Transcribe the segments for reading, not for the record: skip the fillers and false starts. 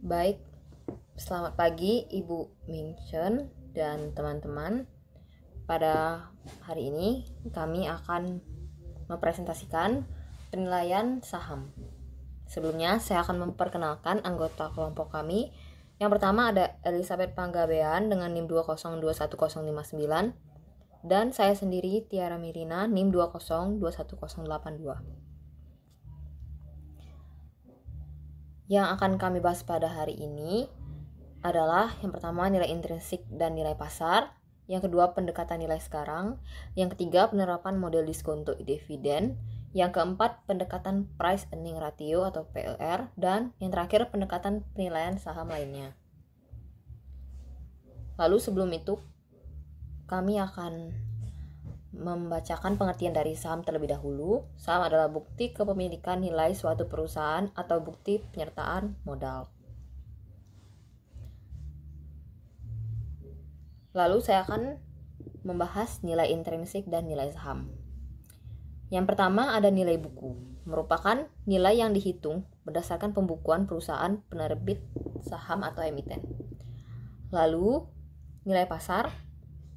Baik, selamat pagi Ibu Mingchen dan teman-teman. Pada hari ini kami akan mempresentasikan penilaian saham. Sebelumnya saya akan memperkenalkan anggota kelompok kami. Yang pertama ada Elizabeth Panggabean dengan NIM 2021059 dan saya sendiri Tiara Mirina NIM 2021082. Yang akan kami bahas pada hari ini adalah yang pertama nilai intrinsik dan nilai pasar, yang kedua pendekatan nilai sekarang, yang ketiga penerapan model diskonto dividen, yang keempat pendekatan price earning ratio atau PER, dan yang terakhir pendekatan penilaian saham lainnya. Lalu sebelum itu kami akan membacakan pengertian dari saham terlebih dahulu. Saham adalah bukti kepemilikan nilai suatu perusahaan atau bukti penyertaan modal. Lalu saya akan membahas nilai intrinsik dan nilai saham. Yang pertama ada nilai buku, merupakan nilai yang dihitung berdasarkan pembukuan perusahaan penerbit saham atau emiten. Lalu nilai pasar,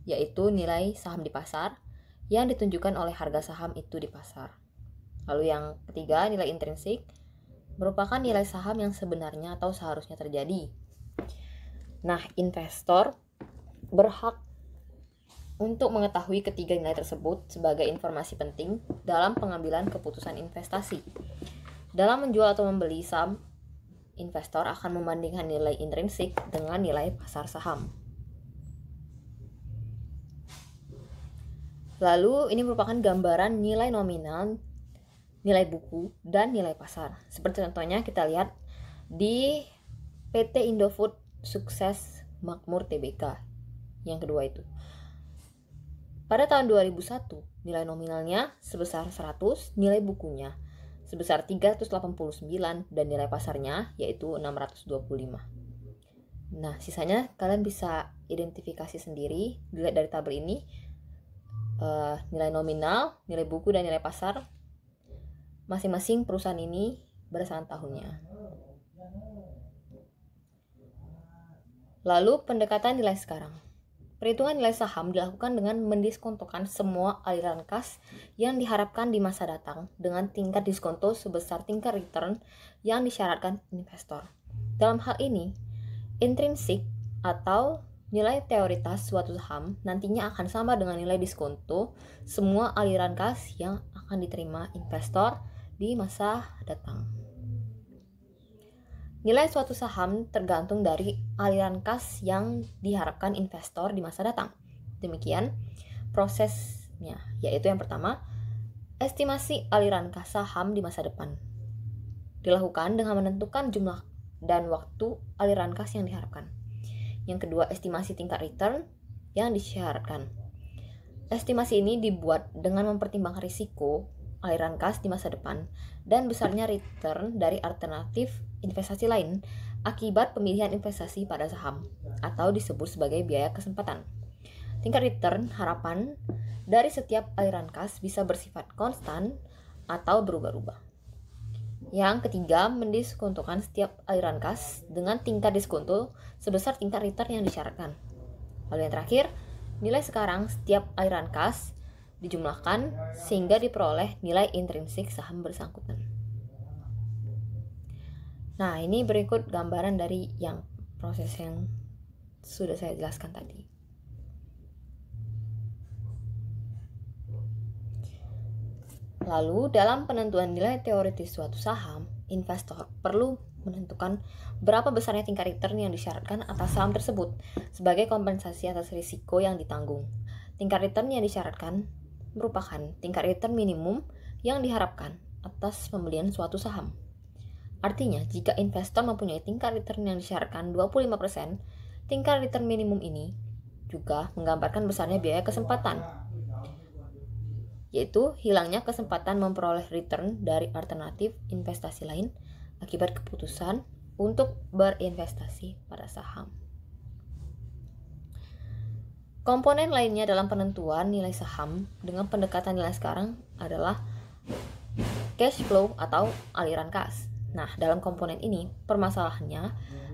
yaitu nilai saham di pasar yang ditunjukkan oleh harga saham itu di pasar. Lalu yang ketiga nilai intrinsik, merupakan nilai saham yang sebenarnya atau seharusnya terjadi. Nah, investor berhak untuk mengetahui ketiga nilai tersebut sebagai informasi penting dalam pengambilan keputusan investasi. Dalam menjual atau membeli saham, investor akan membandingkan nilai intrinsik dengan nilai pasar saham. Lalu ini merupakan gambaran nilai nominal, nilai buku, dan nilai pasar. Seperti contohnya kita lihat di PT Indofood Sukses Makmur Tbk. Yang kedua itu. Pada tahun 2001, nilai nominalnya sebesar 100, nilai bukunya sebesar 389 dan nilai pasarnya yaitu 625. Nah, sisanya kalian bisa identifikasi sendiri dilihat dari tabel ini. Nilai nominal, nilai buku, dan nilai pasar masing-masing perusahaan ini berdasarkan tahunnya. Lalu pendekatan nilai sekarang. Perhitungan nilai saham dilakukan dengan mendiskontokan semua aliran kas yang diharapkan di masa datang dengan tingkat diskonto sebesar tingkat return yang disyaratkan investor. Dalam hal ini, intrinsik atau nilai teoritas suatu saham nantinya akan sama dengan nilai diskonto semua aliran kas yang akan diterima investor di masa datang. Nilai suatu saham tergantung dari aliran kas yang diharapkan investor di masa datang. Demikian prosesnya, yaitu yang pertama, estimasi aliran kas saham di masa depan. Dilakukan dengan menentukan jumlah dan waktu aliran kas yang diharapkan. Yang kedua, estimasi tingkat return yang disyaratkan. Estimasi ini dibuat dengan mempertimbangkan risiko aliran kas di masa depan dan besarnya return dari alternatif investasi lain akibat pemilihan investasi pada saham atau disebut sebagai biaya kesempatan. Tingkat return harapan dari setiap aliran kas bisa bersifat konstan atau berubah-ubah. Yang ketiga, mendiskontokan setiap aliran kas dengan tingkat diskonto sebesar tingkat return yang disyaratkan. Lalu yang terakhir, nilai sekarang setiap aliran kas dijumlahkan sehingga diperoleh nilai intrinsik saham bersangkutan. Nah, ini berikut gambaran dari yang proses yang sudah saya jelaskan tadi. Lalu, dalam penentuan nilai teoritis suatu saham, investor perlu menentukan berapa besarnya tingkat return yang disyaratkan atas saham tersebut sebagai kompensasi atas risiko yang ditanggung. Tingkat return yang disyaratkan merupakan tingkat return minimum yang diharapkan atas pembelian suatu saham. Artinya, jika investor mempunyai tingkat return yang disyaratkan 25%, tingkat return minimum ini juga menggambarkan besarnya biaya kesempatan, yaitu hilangnya kesempatan memperoleh return dari alternatif investasi lain akibat keputusan untuk berinvestasi pada saham. Komponen lainnya dalam penentuan nilai saham dengan pendekatan nilai sekarang adalah cash flow atau aliran kas. Nah, dalam komponen ini permasalahannya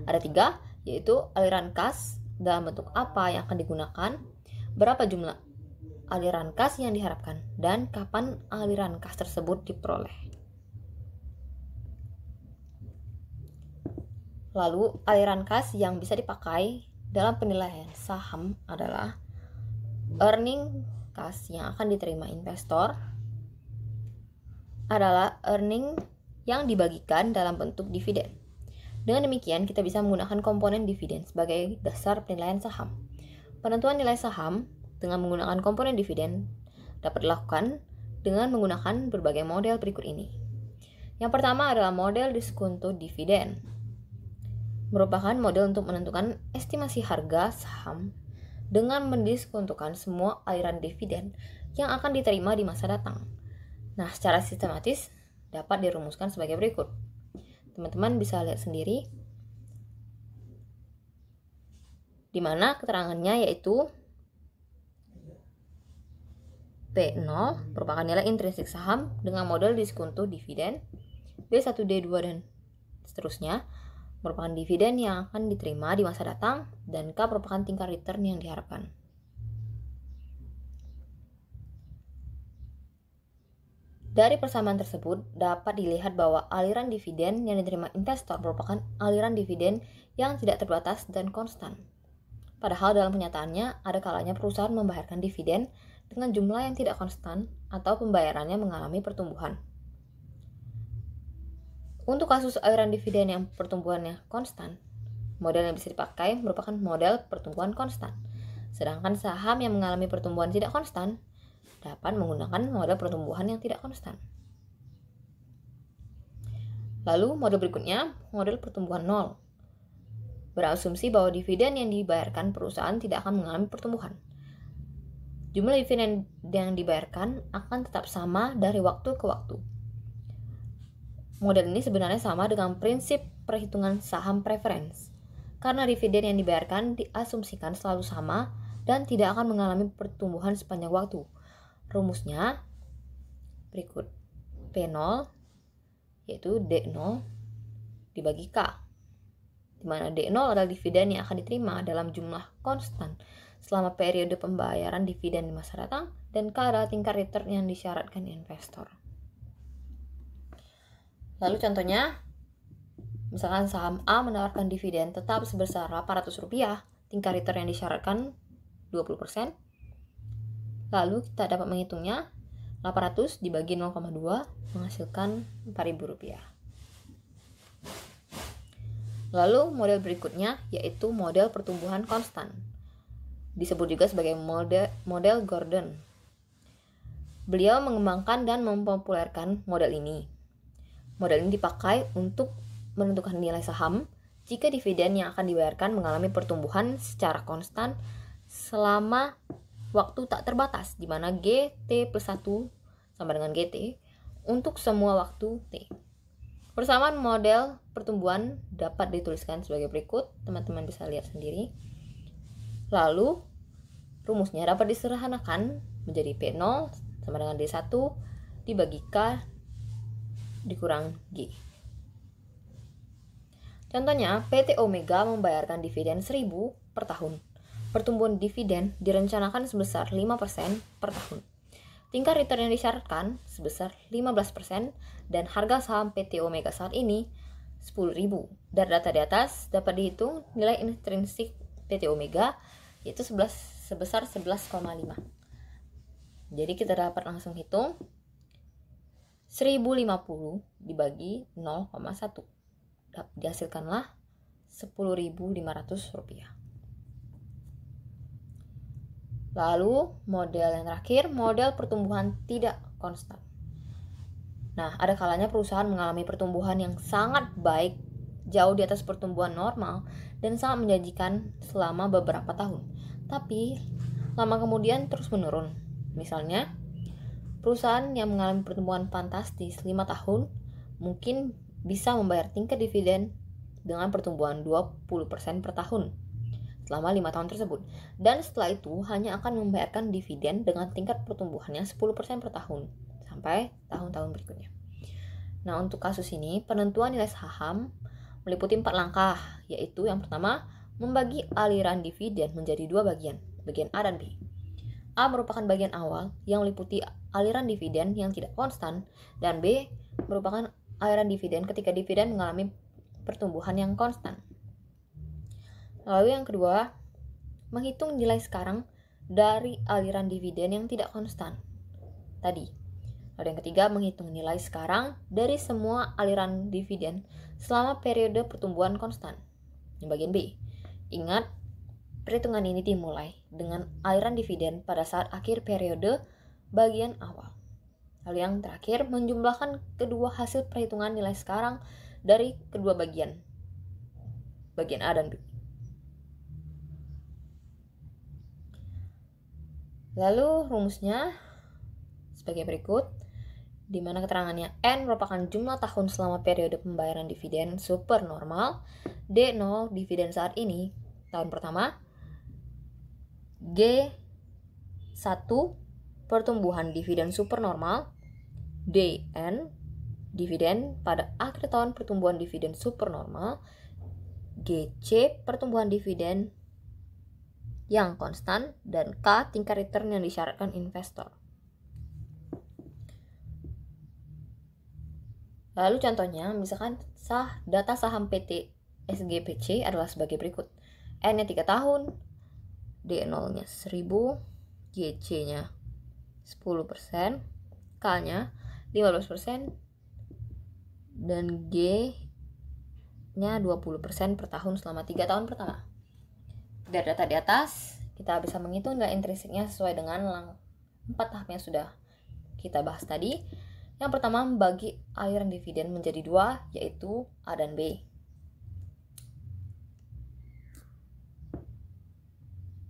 ada 3, yaitu aliran kas dalam bentuk apa yang akan digunakan, berapa jumlah aliran kas yang diharapkan, dan kapan aliran kas tersebut diperoleh. Lalu, aliran kas yang bisa dipakai dalam penilaian saham adalah earning kas yang akan diterima investor adalah earning yang dibagikan dalam bentuk dividen. Dengan demikian, kita bisa menggunakan komponen dividen sebagai dasar penilaian saham. Penentuan nilai saham dengan menggunakan komponen dividen dapat dilakukan dengan menggunakan berbagai model berikut ini. Yang pertama adalah model diskonto dividen. Merupakan model untuk menentukan estimasi harga saham dengan mendiskontokan semua aliran dividen yang akan diterima di masa datang. Nah, secara sistematis dapat dirumuskan sebagai berikut. Teman-teman bisa lihat sendiri, di mana keterangannya yaitu P0 merupakan nilai intrinsik saham dengan model diskonto dividen, D1, D2, dan seterusnya merupakan dividen yang akan diterima di masa datang, dan K merupakan tingkat return yang diharapkan. Dari persamaan tersebut, dapat dilihat bahwa aliran dividen yang diterima investor merupakan aliran dividen yang tidak terbatas dan konstan. Padahal dalam kenyataannya, ada kalanya perusahaan membayarkan dividen dengan jumlah yang tidak konstan atau pembayarannya mengalami pertumbuhan. Untuk kasus aliran dividen yang pertumbuhannya konstan, model yang bisa dipakai merupakan model pertumbuhan konstan. Sedangkan saham yang mengalami pertumbuhan tidak konstan dapat menggunakan model pertumbuhan yang tidak konstan. Lalu model berikutnya, model pertumbuhan nol. Berasumsi bahwa dividen yang dibayarkan perusahaan tidak akan mengalami pertumbuhan. Jumlah dividen yang dibayarkan akan tetap sama dari waktu ke waktu. Model ini sebenarnya sama dengan prinsip perhitungan saham preference, karena dividen yang dibayarkan diasumsikan selalu sama dan tidak akan mengalami pertumbuhan sepanjang waktu. Rumusnya berikut. P0 yaitu D0 dibagi K, di mana D0 adalah dividen yang akan diterima dalam jumlah konstan selama periode pembayaran dividen di masa datang, dan K adalah tingkat return yang disyaratkan investor. Lalu contohnya, misalkan saham A menawarkan dividen tetap sebesar Rp800, tingkat return yang disyaratkan 20%. Lalu kita dapat menghitungnya, 800 dibagi 0,2 menghasilkan Rp4.000. Lalu model berikutnya yaitu model pertumbuhan konstan. Disebut juga sebagai model Gordon. Beliau mengembangkan dan mempopulerkan model ini. Model ini dipakai untuk menentukan nilai saham jika dividen yang akan dibayarkan mengalami pertumbuhan secara konstan selama waktu tak terbatas, di mana GT plus 1 sama dengan GT untuk semua waktu T. Persamaan model pertumbuhan dapat dituliskan sebagai berikut, teman-teman bisa lihat sendiri. Lalu, rumusnya dapat disederhanakan menjadi P0 sama dengan D1 dibagi K dikurang G. Contohnya, PT Omega membayarkan dividen 1.000 per tahun. Pertumbuhan dividen direncanakan sebesar 5% per tahun. Tingkat return yang disyaratkan sebesar 15% dan harga saham PT Omega saat ini 10.000. Dari data di atas dapat dihitung nilai intrinsik PT Omega yaitu sebesar 11,5. Jadi kita dapat langsung hitung 1050 dibagi 0,1. Dihasilkanlah Rp10.500. Lalu model yang terakhir, model pertumbuhan tidak konstan. Nah, ada kalanya perusahaan mengalami pertumbuhan yang sangat baik, jauh di atas pertumbuhan normal, dan sangat menjanjikan selama beberapa tahun. Tapi, lama kemudian terus menurun. Misalnya, perusahaan yang mengalami pertumbuhan fantastis 5 tahun mungkin bisa membayar tingkat dividen dengan pertumbuhan 20% per tahun selama 5 tahun tersebut. Dan setelah itu hanya akan membayarkan dividen dengan tingkat pertumbuhannya 10% per tahun sampai tahun-tahun berikutnya. Nah, untuk kasus ini, penentuan nilai saham meliputi 4 langkah, yaitu yang pertama, membagi aliran dividen menjadi 2 bagian, bagian A dan B. A merupakan bagian awal yang meliputi aliran dividen yang tidak konstan, dan B merupakan aliran dividen ketika dividen mengalami pertumbuhan yang konstan. Lalu yang kedua, menghitung nilai sekarang dari aliran dividen yang tidak konstan tadi. Lalu yang ketiga, menghitung nilai sekarang dari semua aliran dividen selama periode pertumbuhan konstan. Yang bagian B, ingat, perhitungan ini dimulai dengan aliran dividen pada saat akhir periode bagian awal. Lalu yang terakhir, menjumlahkan kedua hasil perhitungan nilai sekarang dari kedua bagian A dan B. Lalu rumusnya sebagai berikut, di mana keterangannya N merupakan jumlah tahun selama periode pembayaran dividen supernormal, D0 dividen saat ini, tahun pertama, G1 pertumbuhan dividen supernormal, DN dividen pada akhir tahun pertumbuhan dividen supernormal, GC pertumbuhan dividen yang konstan, dan K tingkat return yang disyaratkan investor. Lalu contohnya, misalkan data saham PT SGPC adalah sebagai berikut. N-nya 3 tahun, D0-nya 1000, GC-nya 10%, K-nya 15%, dan G-nya 20% per tahun selama 3 tahun pertama. Dari data di atas, kita bisa menghitung nilai intrinsiknya sesuai dengan 4 tahap yang sudah kita bahas tadi. Yang pertama, membagi aliran dividen menjadi 2, yaitu A dan B.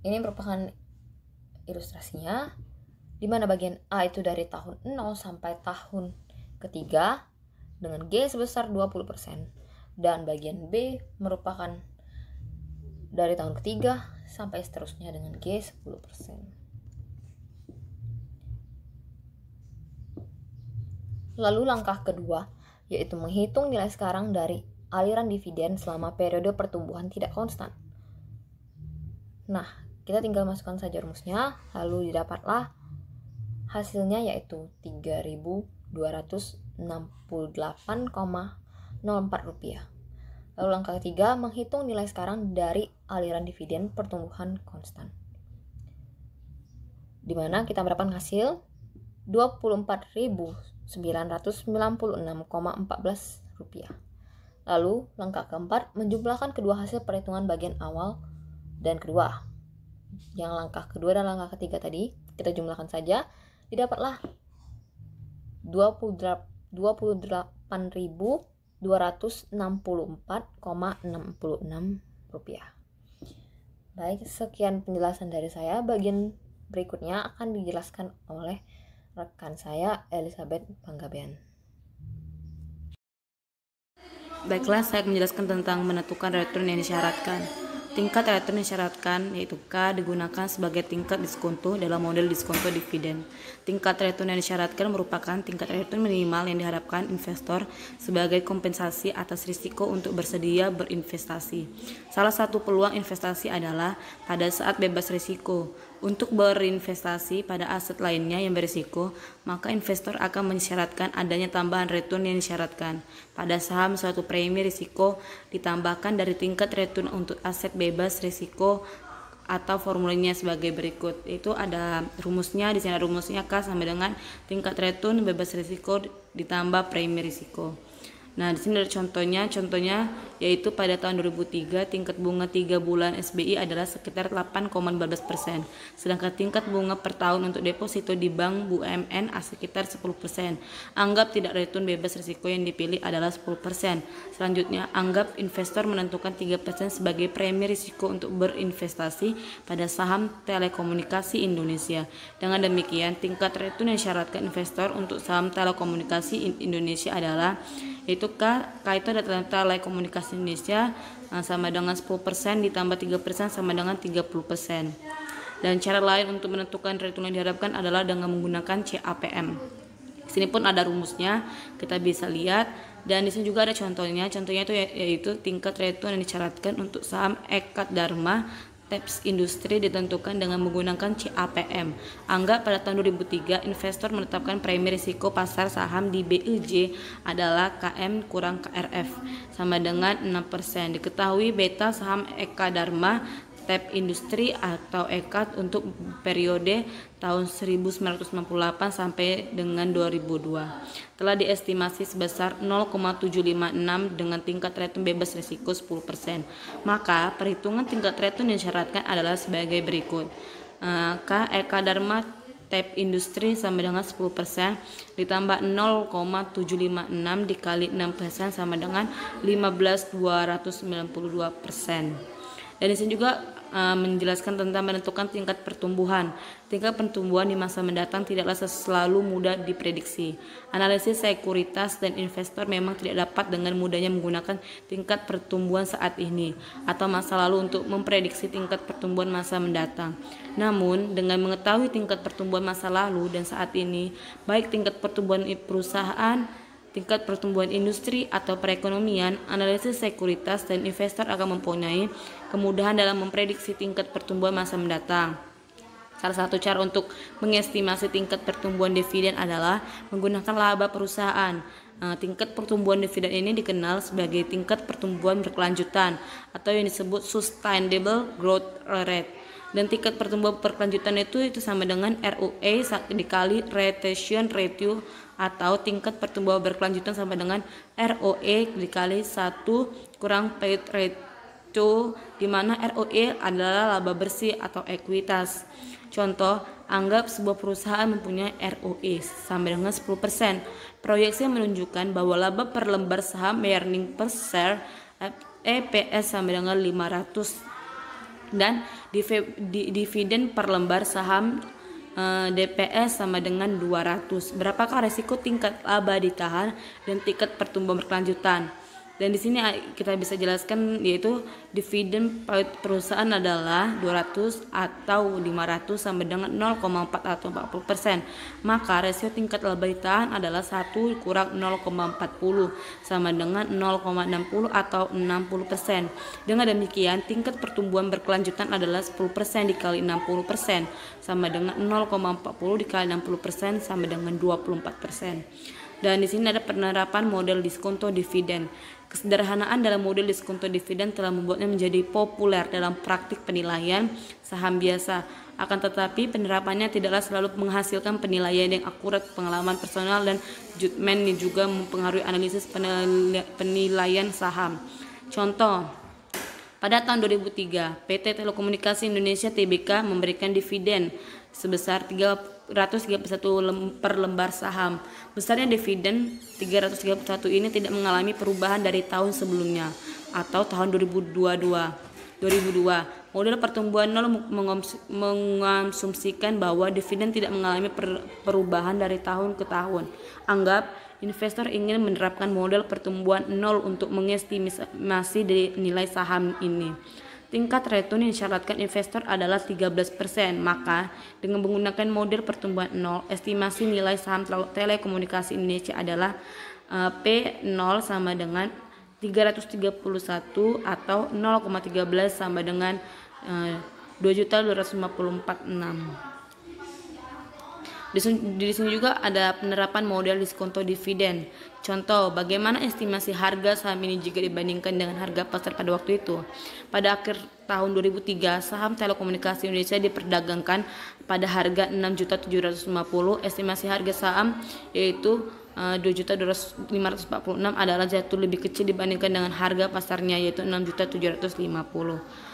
Ini merupakan ilustrasinya, di mana bagian A itu dari tahun 0 sampai tahun ketiga dengan G sebesar 20%, dan bagian B merupakan dari tahun ketiga sampai seterusnya dengan G 10%. Lalu langkah kedua, yaitu menghitung nilai sekarang dari aliran dividen selama periode pertumbuhan tidak konstan. Nah, kita tinggal masukkan saja rumusnya, lalu didapatlah hasilnya yaitu Rp3.268,04. Lalu langkah ketiga, menghitung nilai sekarang dari aliran dividen pertumbuhan konstan, di mana kita mendapatkan hasil Rp24.996,14. Lalu langkah keempat, menjumlahkan kedua hasil perhitungan bagian awal dan kedua. Yang langkah kedua dan langkah ketiga tadi kita jumlahkan saja, didapatlah Rp26264,66. Baik, sekian penjelasan dari saya. Bagian berikutnya akan dijelaskan oleh rekan saya, Elizabeth Panggabean. Baiklah, saya akan menjelaskan tentang menentukan return yang disyaratkan. Tingkat return yang disyaratkan yaitu K digunakan sebagai tingkat diskonto dalam model diskonto dividen. Tingkat return yang disyaratkan merupakan tingkat return minimal yang diharapkan investor sebagai kompensasi atas risiko untuk bersedia berinvestasi. Salah satu peluang investasi adalah pada saat bebas risiko. Untuk berinvestasi pada aset lainnya yang berisiko, maka investor akan mensyaratkan adanya tambahan return yang disyaratkan. Pada saham, suatu premi risiko ditambahkan dari tingkat return untuk aset bebas risiko atau formulanya sebagai berikut. Itu ada rumusnya, di sini ada rumusnya K sama dengan tingkat return bebas risiko ditambah premi risiko. Nah, di sini ada contohnya yaitu pada tahun 2003 tingkat bunga 3 bulan SBI adalah sekitar 8,14%, sedangkan tingkat bunga per tahun untuk deposito di bank BUMN sekitar 10%. Anggap tidak return bebas risiko yang dipilih adalah 10%. Selanjutnya, anggap investor menentukan 3% sebagai premi risiko untuk berinvestasi pada saham telekomunikasi Indonesia. Dengan demikian, tingkat return yang disyaratkan investor untuk saham telekomunikasi Indonesia adalah yaitu K itu adalah telekomunikasi Indonesia sama dengan 10% ditambah 3% sama dengan 30%. Dan cara lain untuk menentukan return yang diharapkan adalah dengan menggunakan CAPM. Di sini pun ada rumusnya, kita bisa lihat, dan di sini juga ada contohnya. Contohnya itu yaitu tingkat return yang disyaratkan untuk saham Ekat Dharma Teps Industri ditentukan dengan menggunakan CAPM. Anggap pada tahun 2003 investor menetapkan premi risiko pasar saham di BEJ adalah KM kurang KRF sama dengan 6%. Diketahui beta saham Eka Dharma Tep Industri atau Ekat untuk periode tahun 1998 sampai dengan 2002 telah diestimasi sebesar 0,756 dengan tingkat return bebas risiko 10%. Maka perhitungan tingkat return yang disyaratkan adalah sebagai berikut. K Eka Dharma Tep Industri sama dengan 10% ditambah 0,756 dikali 6% sama dengan 15.292%. Dan di sini juga menjelaskan tentang menentukan tingkat pertumbuhan. Tingkat pertumbuhan di masa mendatang tidaklah selalu mudah diprediksi. Analisis sekuritas dan investor memang tidak dapat dengan mudahnya menggunakan tingkat pertumbuhan saat ini atau masa lalu untuk memprediksi tingkat pertumbuhan masa mendatang. Namun, dengan mengetahui tingkat pertumbuhan masa lalu dan saat ini, baik tingkat pertumbuhan perusahaan, tingkat pertumbuhan industri atau perekonomian, analisis sekuritas dan investor akan mempunyai kemudahan dalam memprediksi tingkat pertumbuhan masa mendatang. Salah satu cara untuk mengestimasi tingkat pertumbuhan dividen adalah menggunakan laba perusahaan. Tingkat pertumbuhan dividen ini dikenal sebagai tingkat pertumbuhan berkelanjutan atau yang disebut sustainable growth rate. Dan tingkat pertumbuhan berkelanjutan itu sama dengan ROE dikali retention ratio atau tingkat pertumbuhan berkelanjutan sama dengan ROE dikali 1 kurang payout ratio, di mana ROE adalah laba bersih atau ekuitas. Contoh, anggap sebuah perusahaan mempunyai ROE sama dengan 10%. Proyeksi menunjukkan bahwa laba per lembar saham earning per share EPS sama dengan 500 dan dividen per lembar saham DPS sama dengan 200. Berapakah resiko tingkat laba ditahan dan tingkat pertumbuhan berkelanjutan? Dan di sini kita bisa jelaskan yaitu dividen perusahaan adalah 200 atau 500 sama dengan 0,4 atau 40%. Maka rasio tingkat laba ditahan adalah 1 kurang 0,40 sama dengan 0,60 atau 60%. Dengan demikian tingkat pertumbuhan berkelanjutan adalah 10% dikali 60% sama dengan 0,40 dikali 60% sama dengan 24%. Dan di sini ada penerapan model diskonto dividen. Kesederhanaan dalam model diskonto dividen telah membuatnya menjadi populer dalam praktik penilaian saham biasa. Akan tetapi penerapannya tidaklah selalu menghasilkan penilaian yang akurat. Pengalaman personal dan judgment juga mempengaruhi analisis penilaian saham. Contoh, pada tahun 2003, PT Telekomunikasi Indonesia Tbk memberikan dividen sebesar 331 per lembar saham. Besarnya dividen 331 ini tidak mengalami perubahan dari tahun sebelumnya atau tahun 2002. Model pertumbuhan nol mengasumsikan bahwa dividen tidak mengalami perubahan dari tahun ke tahun. Anggap investor ingin menerapkan model pertumbuhan nol untuk mengestimasi dari nilai saham ini. Tingkat return yang disyaratkan investor adalah 13%, maka dengan menggunakan model pertumbuhan nol, estimasi nilai saham Telekomunikasi Indonesia adalah P0 sama dengan 331 atau 0,13 sama dengan 2.254.600. Di sini juga ada penerapan model diskonto dividen. Contoh, bagaimana estimasi harga saham ini jika dibandingkan dengan harga pasar pada waktu itu. Pada akhir tahun 2003, saham Telekomunikasi Indonesia diperdagangkan pada harga 6.750. Estimasi harga saham yaitu 2.546 adalah jatuh lebih kecil dibandingkan dengan harga pasarnya yaitu 6.750.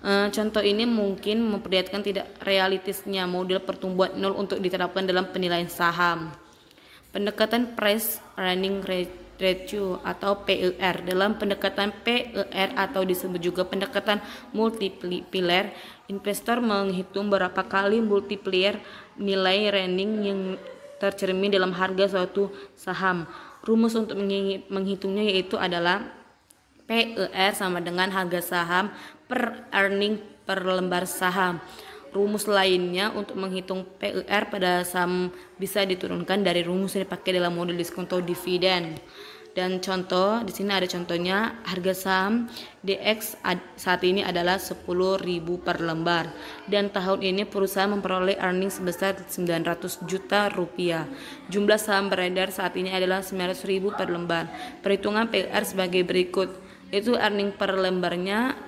Contoh ini mungkin memperlihatkan tidak realistisnya model pertumbuhan nol untuk diterapkan dalam penilaian saham. Pendekatan Price Earning Ratio atau PER. Dalam pendekatan PER atau disebut juga pendekatan multiplier, investor menghitung berapa kali multiplier nilai earning yang tercermin dalam harga suatu saham. Rumus untuk menghitungnya yaitu adalah PER sama dengan harga saham per earning per lembar saham. Rumus lainnya untuk menghitung PER pada saham bisa diturunkan dari rumus yang dipakai dalam model diskonto dividen. Dan contoh di sini ada contohnya, harga saham DX saat ini adalah 10.000 per lembar dan tahun ini perusahaan memperoleh earning sebesar 900 juta rupiah. Jumlah saham beredar saat ini adalah 900.000 per lembar. Perhitungan PER sebagai berikut. Itu earning per lembarnya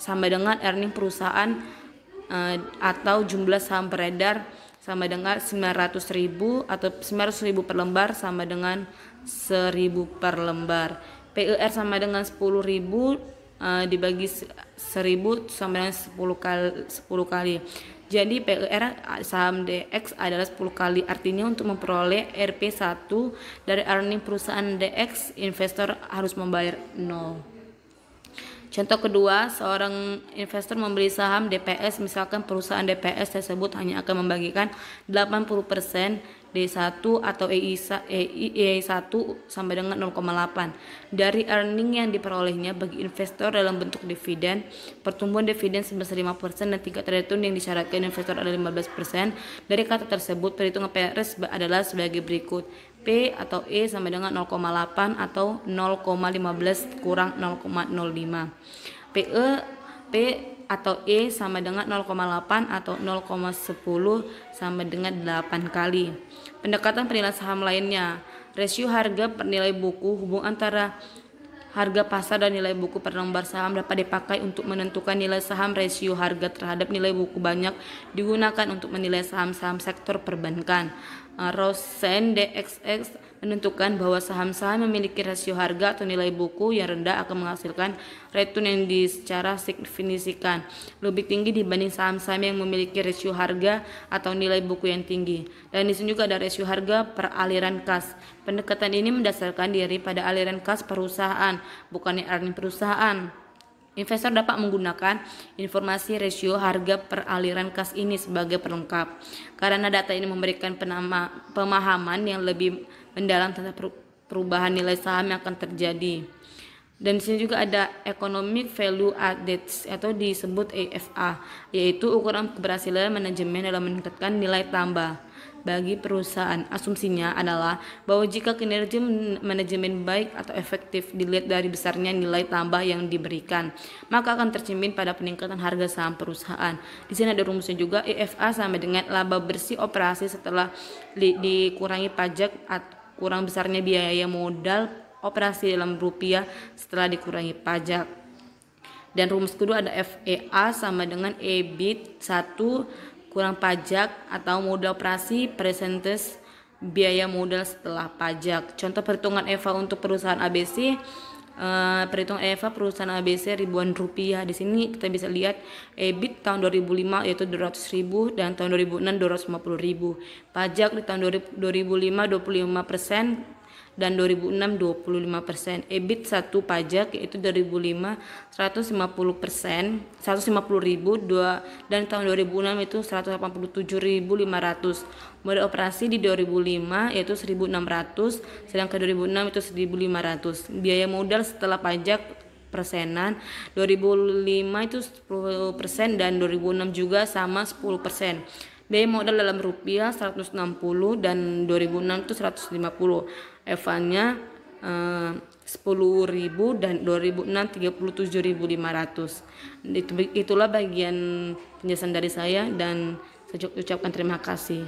sama dengan earning perusahaan atau jumlah saham beredar sama dengan 900.000 atau 900.000 per lembar sama dengan 1.000 per lembar. PER sama dengan 10.000 dibagi 1.000 sama dengan 10 kali. Jadi PER saham DX adalah 10 kali. Artinya untuk memperoleh RP1 dari earning perusahaan DX, investor harus membayar 0. Contoh kedua, seorang investor membeli saham DPS, misalkan perusahaan DPS tersebut hanya akan membagikan 80% D1 atau EI1 sampai dengan 0,8 dari earning yang diperolehnya bagi investor dalam bentuk dividen. Pertumbuhan dividen sebesar 5% dan tingkat return yang disyaratkan investor adalah 15%. Dari kata tersebut, perhitungan PER adalah sebagai berikut. P atau E sama dengan 0,8 atau 0,15 kurang 0,05. P atau E sama dengan 0,8 atau 0,10 sama dengan 8 kali. Pendekatan penilaian saham lainnya. Rasio harga per nilai buku, hubungan antara harga pasar dan nilai buku per lembar saham dapat dipakai untuk menentukan nilai saham. Rasio harga terhadap nilai buku banyak digunakan untuk menilai saham-saham sektor perbankan. Rosen DXX menentukan bahwa saham-saham memiliki rasio harga atau nilai buku yang rendah akan menghasilkan return yang secara signifikan lebih tinggi dibanding saham-saham yang memiliki rasio harga atau nilai buku yang tinggi. Dan di sini juga ada rasio harga per aliran kas. Pendekatan ini mendasarkan diri pada aliran kas perusahaan, bukannya earning perusahaan. Investor dapat menggunakan informasi rasio harga per aliran kas ini sebagai pelengkap, karena data ini memberikan pemahaman yang lebih mendalam tentang perubahan nilai saham yang akan terjadi. Dan di sini juga ada economic value added atau disebut EVA, yaitu ukuran keberhasilan manajemen dalam meningkatkan nilai tambah bagi perusahaan. Asumsinya adalah bahwa jika kinerja manajemen baik atau efektif dilihat dari besarnya nilai tambah yang diberikan, maka akan tercermin pada peningkatan harga saham perusahaan. Di sini ada rumusnya juga, EVA sama dengan laba bersih operasi setelah dikurangi pajak kurang besarnya biaya modal operasi dalam rupiah setelah dikurangi pajak. Dan rumus kedua ada FEA sama dengan EBIT 1 kurang pajak atau modal operasi persentase biaya modal setelah pajak. Contoh perhitungan EVA untuk perusahaan ABC. Perhitungan EVA perusahaan ABC ribuan rupiah. Di sini kita bisa lihat EBIT tahun 2005 yaitu 200.000 dan tahun 2006 250.000. Pajak di tahun 2005 25% dan 2006 25%. EBIT 1 pajak yaitu 2005 150%, 150.000 dan tahun 2006 itu 187.500. Modal operasi di 2005 yaitu 1.600, sedangkan 2006 itu 1.500. Biaya modal setelah pajak persenan 2005 itu 10% dan 2006 juga sama 10%. Biaya modal dalam rupiah 160 dan 2006 itu 150. EVA-nya 10.000 dan 2006 37.500. Itulah bagian penjelasan dari saya dan saya ucapkan terima kasih.